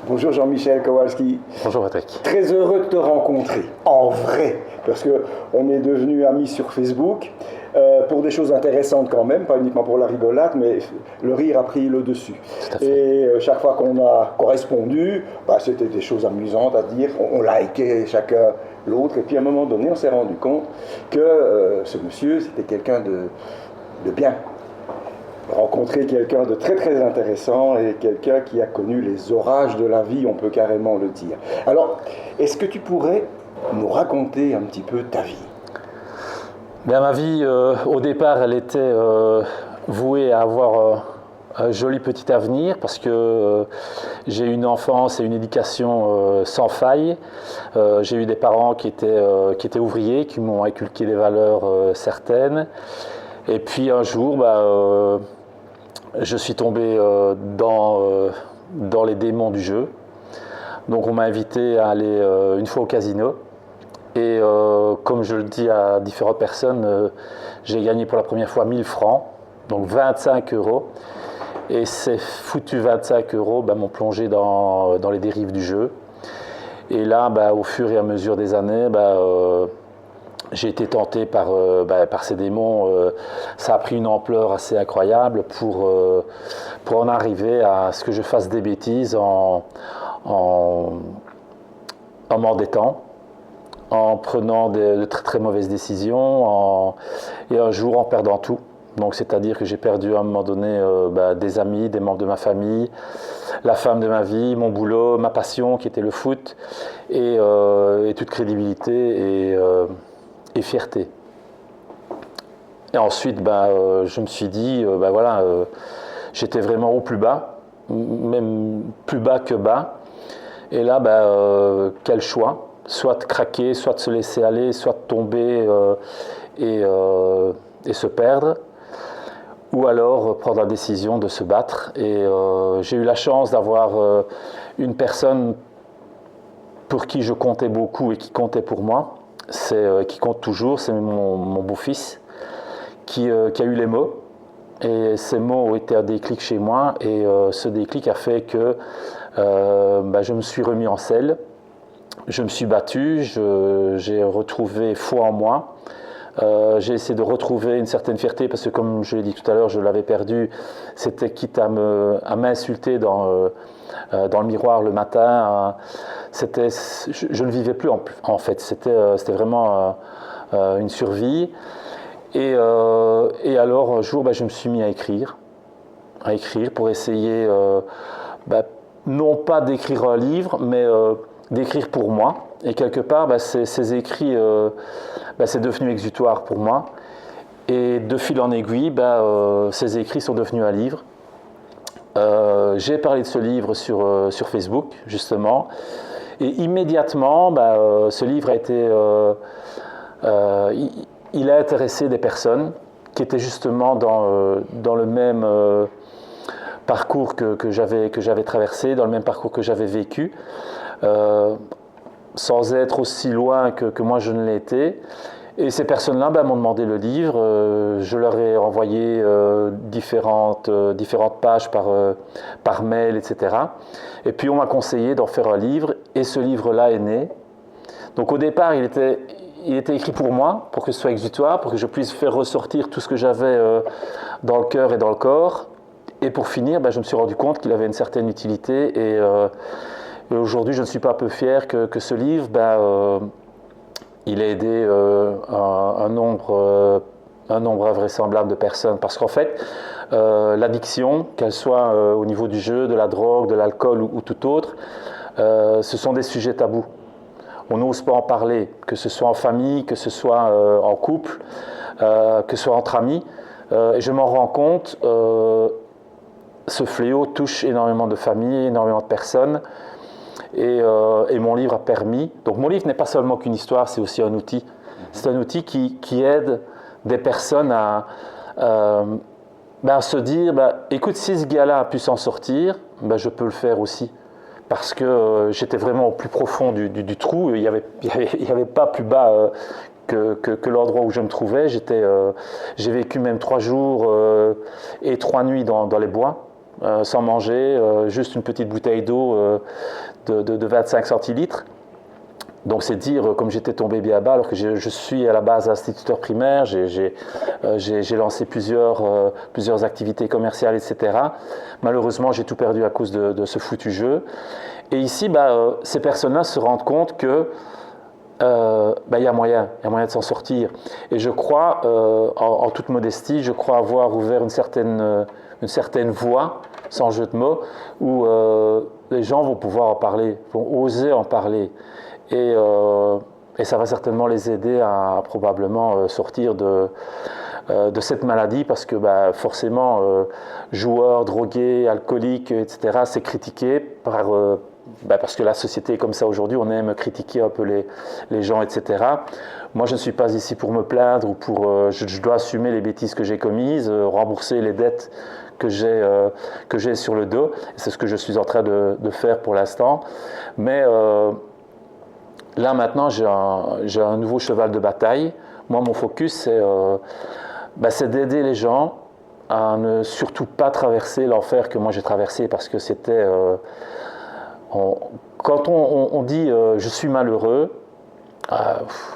Bonjour Jean-Michel Kowalski. Bonjour Patrick. Très heureux de te rencontrer, en vrai, parce qu'on est devenus amis sur Facebook, pour des choses intéressantes quand même, pas uniquement pour la rigolade, mais le rire a pris le dessus. Tout à fait. Et chaque fois qu'on a correspondu, c'était des choses amusantes à dire, on likait chacun l'autre, et puis à un moment donné, on s'est rendu compte que ce monsieur, c'était quelqu'un de bien. Rencontrer quelqu'un de très très intéressant et quelqu'un qui a connu les orages de la vie, on peut carrément le dire. Alors, est-ce que tu pourrais nous raconter un petit peu ta vie? Bien, ma vie, au départ, elle était vouée à avoir un joli petit avenir parce que j'ai eu une enfance et une éducation sans faille. J'ai eu des parents qui étaient ouvriers, qui m'ont inculqué des valeurs certaines. Et puis un jour, je suis tombé dans les démons du jeu. Donc on m'a invité à aller une fois au casino. Et comme je le dis à différentes personnes, j'ai gagné pour la première fois 1000 francs, donc 25 euros. Et ces foutus 25 euros m'ont plongé dans les dérives du jeu. Et là, au fur et à mesure des années, j'ai été tenté par ces démons. Ça a pris une ampleur assez incroyable pour en arriver à ce que je fasse des bêtises en m'endettant, en prenant de très très mauvaises décisions et un jour en perdant tout. Donc c'est-à-dire que j'ai perdu à un moment donné des amis, des membres de ma famille, la femme de ma vie, mon boulot, ma passion qui était le foot et toute crédibilité et fierté. Et ensuite, je me suis dit, j'étais vraiment au plus bas, même plus bas que bas. Et là, quel choix? Soit de craquer, soit de se laisser aller, soit de tomber et se perdre, ou alors prendre la décision de se battre. Et j'ai eu la chance d'avoir une pour qui je comptais beaucoup et qui comptait pour moi. Qui compte toujours, c'est mon beau-fils qui a eu les mots. Et ces mots ont été un déclic chez moi. Et ce déclic a fait que je me suis remis en selle. Je me suis battu, j'ai retrouvé foi en moi. J'ai essayé de retrouver une certaine fierté parce que, comme je l'ai dit tout à l'heure, je l'avais perdu. C'était quitte à m'insulter dans le miroir le matin. Je ne vivais plus en fait. C'était vraiment une survie. Et alors un jour, je me suis mis à écrire pour essayer, non pas d'écrire un livre, mais d'écrire pour moi. Et quelque part, ces écrits, c'est devenu exutoire pour moi. Et de fil en aiguille, ces écrits sont devenus un livre. J'ai parlé de ce livre sur Facebook, justement. Et immédiatement, ce livre a été... il a intéressé des personnes qui étaient justement dans le même parcours que j'avais traversé, dans le même parcours que j'avais vécu. Sans être aussi loin que moi je ne l'ai été. Et ces personnes-là m'ont demandé le livre. Je leur ai envoyé différentes pages par mail, etc. Et puis on m'a conseillé d'en faire un livre. Et ce livre-là est né. Donc au départ, il était écrit pour moi, pour que ce soit exutoire, pour que je puisse faire ressortir tout ce que j'avais dans le cœur et dans le corps. Et pour finir, je me suis rendu compte qu'il avait une certaine utilité. Et aujourd'hui, je ne suis pas peu fier que ce livre, il a aidé un nombre invraisemblable de personnes. Parce qu'en fait, l'addiction, qu'elle soit au niveau du jeu, de la drogue, de l'alcool ou tout autre, ce sont des sujets tabous. On n'ose pas en parler, que ce soit en famille, que ce soit en couple, que ce soit entre amis. Et je m'en rends compte, ce fléau touche énormément de familles, énormément de personnes. Et mon livre a permis... Donc mon livre n'est pas seulement qu'une histoire, c'est aussi un outil. C'est un outil qui aide des personnes à se dire, écoute, si ce gars-là a pu s'en sortir, je peux le faire aussi. Parce que j'étais vraiment au plus profond du trou, il n'y avait pas plus bas que l'endroit où je me trouvais. J'ai vécu même 3 jours et 3 nuits dans les bois. sans manger, juste une petite bouteille d'eau de 25 centilitres. Donc c'est dire comme j'étais tombé bien bas, alors que je suis à la base instituteur primaire, j'ai lancé plusieurs activités commerciales, etc. Malheureusement, j'ai tout perdu à cause de ce foutu jeu. Et ici, ces personnes-là se rendent compte que y a moyen de s'en sortir. Et je crois, en toute modestie, je crois avoir ouvert une certaine voie, sans jeu de mots, où les gens vont pouvoir en parler, vont oser en parler. Et ça va certainement les aider à probablement sortir de cette maladie, parce que forcément, joueurs, drogués, alcooliques, etc., c'est critiqué parce que la société est comme ça aujourd'hui, on aime critiquer un peu les gens, etc. Moi, je ne suis pas ici pour me plaindre ou je dois assumer les bêtises que j'ai commises, rembourser les dettes que j'ai sur le dos. C'est ce que je suis en train de faire pour l'instant. Mais là, maintenant, j'ai un nouveau cheval de bataille. Moi, mon focus, c'est d'aider les gens à ne surtout pas traverser l'enfer que moi j'ai traversé, parce que c'était... quand on dit je suis malheureux,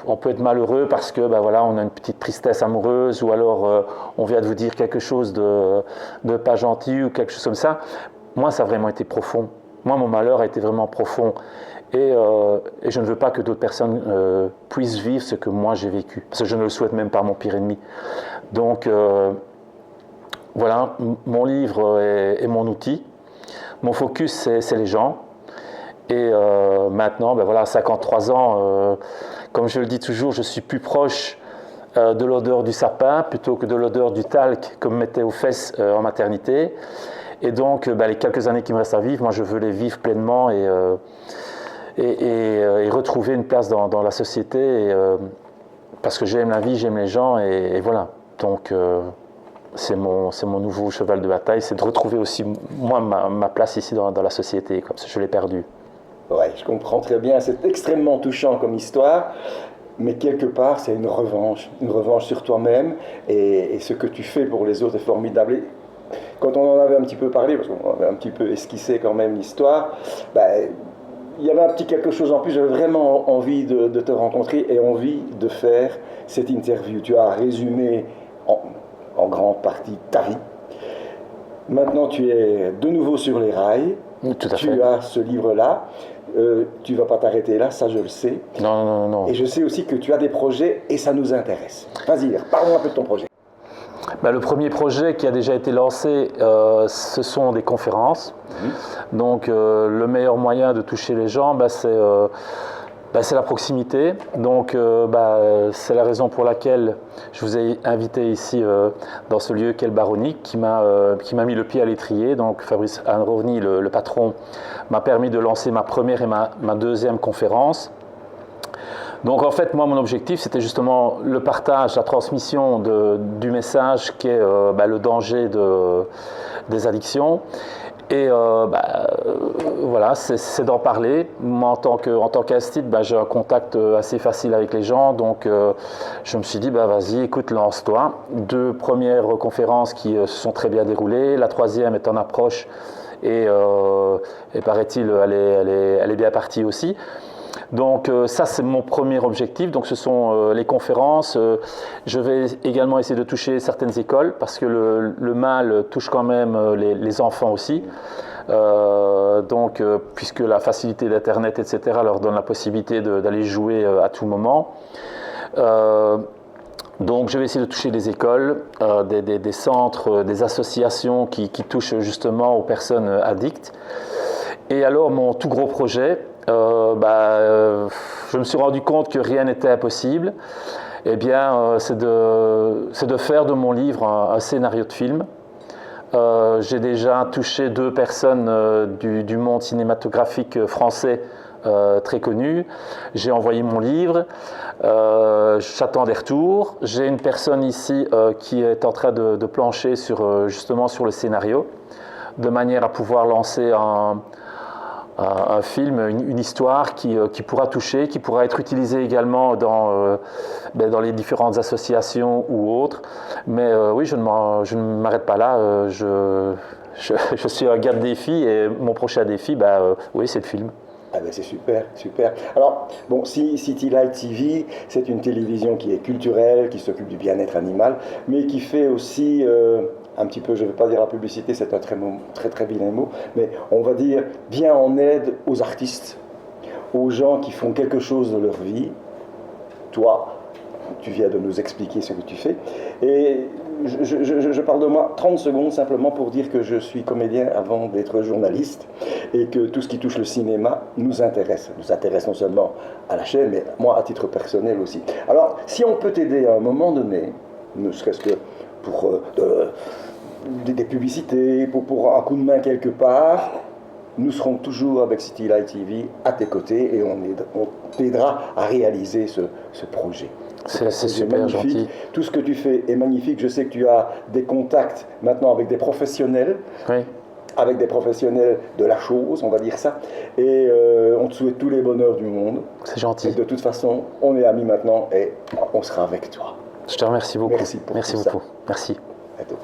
on peut être malheureux parce que on a une petite tristesse amoureuse, ou alors on vient de vous dire quelque chose de pas gentil ou quelque chose comme ça. Moi, ça a vraiment été profond. Moi, mon malheur a été vraiment profond. Et je ne veux pas que d'autres personnes puissent vivre ce que moi j'ai vécu, parce que je ne le souhaite même pas à mon pire ennemi. Donc voilà, mon livre est mon outil. Mon focus, c'est les gens. Et maintenant, à 53 ans, comme je le dis toujours, je suis plus proche de l'odeur du sapin plutôt que de l'odeur du talc que me mettait aux fesses en maternité. Et donc, les quelques années qui me restent à vivre, moi je veux les vivre pleinement et retrouver une place dans la société, parce que j'aime la vie, j'aime les gens, et voilà. Donc c'est mon nouveau cheval de bataille, c'est de retrouver aussi moi ma place ici dans la société, comme ça je l'ai perdue. Ouais, je comprends très bien, c'est extrêmement touchant comme histoire, mais quelque part c'est une revanche sur toi-même, et ce que tu fais pour les autres est formidable. Et quand on en avait un petit peu parlé, parce qu'on avait un petit peu esquissé quand même l'histoire, il y avait un petit quelque chose en plus. J'avais vraiment envie de te rencontrer et envie de faire cette interview. Tu as résumé en grande partie ta vie. Maintenant, tu es de nouveau sur les rails. Tout à fait. Tu as ce livre-là. Tu ne vas pas t'arrêter là, ça je le sais. Non. Et je sais aussi que tu as des projets et ça nous intéresse. Vas-y, parlons un peu de ton projet. Le premier projet qui a déjà été lancé, ce sont des conférences. Donc le meilleur moyen de toucher les gens, c'est la proximité. Donc c'est la raison pour laquelle je vous ai invité ici dans ce lieu qu'est le Baronique, qui m'a mis le pied à l'étrier. Donc Fabrice Anrovny, le patron, m'a permis de lancer ma première et ma deuxième conférence. Donc en fait, moi, mon objectif, c'était justement le partage, la transmission du message qui est le danger des addictions. Et voilà, c'est d'en parler. Moi, en tant qu'institut, j'ai un contact assez facile avec les gens. Donc je me suis dit, vas-y, écoute, lance-toi. 2 premières conférences qui se sont très bien déroulées. La 3e est en approche et paraît-il, elle est bien partie aussi. Donc ça, c'est mon premier objectif. Donc ce sont les conférences. Je vais également essayer de toucher certaines écoles, parce que le mal touche quand même les enfants aussi. Puisque la facilité d'Internet, etc., leur donne la possibilité d'aller jouer à tout moment. Donc je vais essayer de toucher des écoles, des centres, des associations qui touchent justement aux personnes addictes. Et alors mon tout gros projet, je me suis rendu compte que rien n'était impossible. Eh bien, c'est de faire de mon livre un scénario de film. J'ai déjà touché 2 personnes du monde cinématographique français très connues. J'ai envoyé mon livre. J'attends des retours. J'ai une personne ici qui est en train de plancher justement sur le scénario, de manière à pouvoir lancer un film, une histoire qui pourra toucher, qui pourra être utilisée également dans les différentes associations ou autres. Mais oui, je ne m'arrête pas là. Je suis un gars de défi et mon prochain défi, oui, c'est le film. Ah ben c'est super, super. Alors, bon, City Light TV, c'est une télévision qui est culturelle, qui s'occupe du bien-être animal, mais qui fait aussi un petit peu, je ne vais pas dire la publicité, c'est un très vilain mot, mais on va dire bien en aide aux artistes, aux gens qui font quelque chose de leur vie. Toi, tu viens de nous expliquer ce que tu fais. Et je parle de moi 30 secondes simplement pour dire que je suis comédien avant d'être journaliste et que tout ce qui touche le cinéma nous intéresse. Nous intéresse non seulement à la chaîne, mais moi à titre personnel aussi. Alors, si on peut t'aider à un moment donné, ne serait-ce que pour des publicités, pour un coup de main quelque part, nous serons toujours avec City Light TV à tes côtés et on t'aidera à réaliser ce projet. C'est super magnifique. Gentil. Tout ce que tu fais est magnifique. Je sais que tu as des contacts maintenant avec des professionnels. Oui. Avec des professionnels de la chose, on va dire ça. Et on te souhaite tous les bonheurs du monde. C'est gentil. Et de toute façon, on est amis maintenant et on sera avec toi. Je te remercie beaucoup. Merci pour tout ça. Merci. À bientôt.